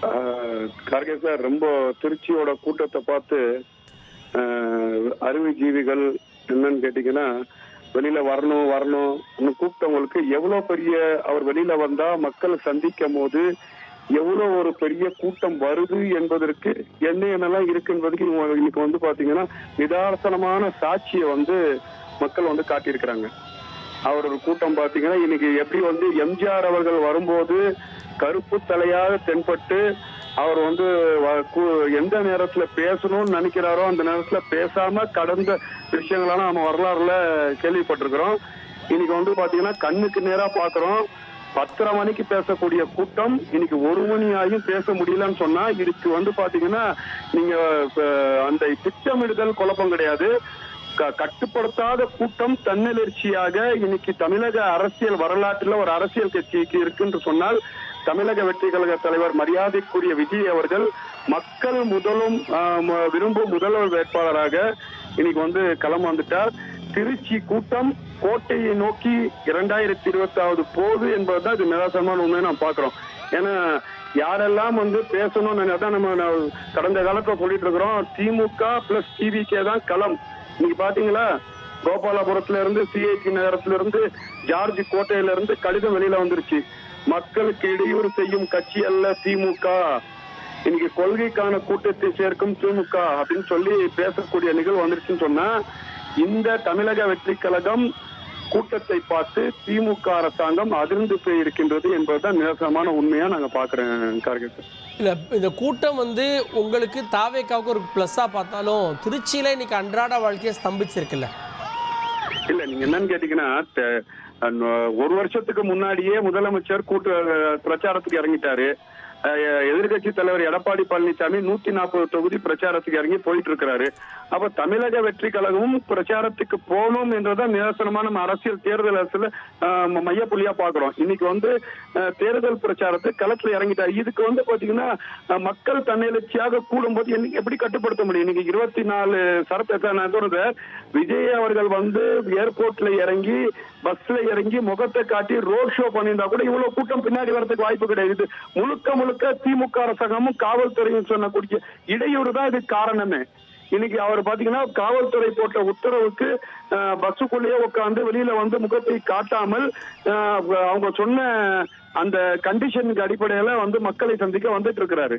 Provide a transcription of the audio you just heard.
அஹ், Kharge sir ரொம்ப திருச்சியோட கூட்டத்தை பார்த்து அறிவு ஜீவிகள் என்னன்னு கேட்டீங்கன்னா வெளியில வரணும் வரணும் கூப்பிட்டவங்களுக்கு எவ்வளவு பெரிய அவர் வெளியில வந்தா மக்களை சந்திக்கும் போது எவ்வளவு ஒரு பெரிய கூட்டம் வருது என்பதற்கு என்னென்னலாம் இருக்கு என்பதுக்கு இன்னைக்கு வந்து பாத்தீங்கன்னா நிதானமான சாட்சியை வந்து மக்கள் வந்து காட்டியிருக்கிறாங்க. அவரோட கூட்டம் பாத்தீங்கன்னா இன்னைக்கு எப்படி வந்து எம்ஜிஆர் அவர்கள் வரும்போது கருப்பு தலையாக தென்பட்டு அவர் வந்து எந்த நேரத்துல பேசணும்னு நினைக்கிறாரோ அந்த நேரத்துல பேசாம கடந்த விஷயங்களான நம்ம வரலாறுல கேள்விப்பட்டிருக்கிறோம். இன்னைக்கு வந்து பாத்தீங்கன்னா கண்ணுக்கு நேரா பாக்குறோம். 10:30 மணிக்கு பேசக்கூடிய கூட்டம் இன்னைக்கு 1 மணி ஆகியும் பேச முடியலன்னு சொன்னா இதுக்கு வந்து பாத்தீங்கன்னா நீங்க அந்த திட்டமிடுதல் குழப்பம் கிடையாது. கட்டுப்படுத்தாத கூட்டம் தன்னெழுச்சியாக இன்னைக்கு தமிழக அரசியல் வரலாற்றுல ஒரு அரசியல் கட்சிக்கு இருக்குன்னு சொன்னால் தமிழக வெற்றி கழக தலைவர் மரியாதைக்குரிய விஜய் அவர்கள் மக்கள் விரும்பும் முதல்வர் வேட்பாளராக இன்னைக்கு வந்து களம் வந்துட்டார். திருச்சி கூட்டம் கோட்டையை நோக்கி 2020 போகுது என்பதுதான் இது நிராசமான உண்மையை நாம் பாக்குறோம். ஏன்னா யாரெல்லாம் வந்து பேசணும்னு நம்ம கடந்த காலத்துல சொல்லிட்டு இருக்கிறோம். திமுக பிளஸ் டிவிகே தான் களம். இன்னைக்கு பாத்தீங்களா கோபாலபுரத்துல இருந்து சிஐடி நகரத்துல இருந்து ஜார்ஜ் கோட்டையில இருந்து கடிதம் வெளியில வந்துருச்சு. மக்களுக்கு இடையூறு செய்யும் கட்சி அல்ல திமுக, இன்னைக்கு கொள்கைக்கான கூட்டத்தை சேர்க்கும் திமுக அப்படின்னு சொல்லி பேசக்கூடிய நிகழ்வு வந்துருச்சுன்னு சொன்னா இந்த தமிழக வெற்றி கழகம் கூட்டத்தை பார்த்து திமுக அரசாங்கம் அதிர்ந்து போய் இருக்கின்றது என்பதுதான் நிரசனமான உண்மையா நாங்க பாக்குறேன் கார்கே சார். இல்ல இந்த கூட்டம் வந்து உங்களுக்கு தாவேக்காவுக்கு ஒரு பிளஸ்ஸா பார்த்தாலும் திருச்சியில இன்னைக்கு அன்றாட வாழ்க்கையை ஸ்தம்பிச்சிருக்குல்ல? இல்ல நீங்க என்னன்னு கேட்டீங்கன்னா 1 வருஷத்துக்கு முன்னாடியே முதலமைச்சர் பிரச்சாரத்துக்கு இறங்கிட்டாரு. எதிர்கட்சி தலைவர் எடப்பாடி பழனிசாமி 140 தொகுதி பிரச்சாரத்துக்கு இறங்கி போயிட்டு இருக்கிறாரு. அப்ப தமிழக வெற்றி கழகமும் பிரச்சாரத்துக்கு போகணும் என்றதான் நிரசனமான நம்ம அரசியல் தேர்தல் அரசியல மையப்புள்ளியா பாக்குறோம். இன்னைக்கு வந்து தேர்தல் பிரச்சாரத்துக்கு களத்துல இறங்கிட்டாரு. இதுக்கு வந்து பாத்தீங்கன்னா மக்கள் தன்னெழுச்சியாக கூடும்போது எப்படி கட்டுப்படுத்த முடியும்? இன்னைக்கு 24 சரத்து விஜய் அவர்கள் வந்து ஏர்போர்ட்ல இறங்கி பஸ்ல இறங்கி முகத்தை காட்டி ரோட் ஷோ பண்ணியிருந்தா கூட இவ்வளவு கூட்டம் பின்னாடி வரதுக்கு வாய்ப்பு கிடையாது. முழுக்க திமுக அரசாங்கமும் காவல்துறையும் சொன்னக்கூடிய இடையூறு தான் இதுக்கு காரணமே. இன்னைக்கு அவர் பாத்தீங்கன்னா காவல்துறை போட்ட உத்தரவுக்கு பஸ்ஸுக்குள்ளேயே உட்காந்து வெளியில வந்து முகத்தை காட்டாமல் அவங்க சொன்ன அந்த கண்டிஷனுக்கு அடிப்படையில வந்து மக்களை சந்திக்க வந்துட்டு இருக்கிறாரு.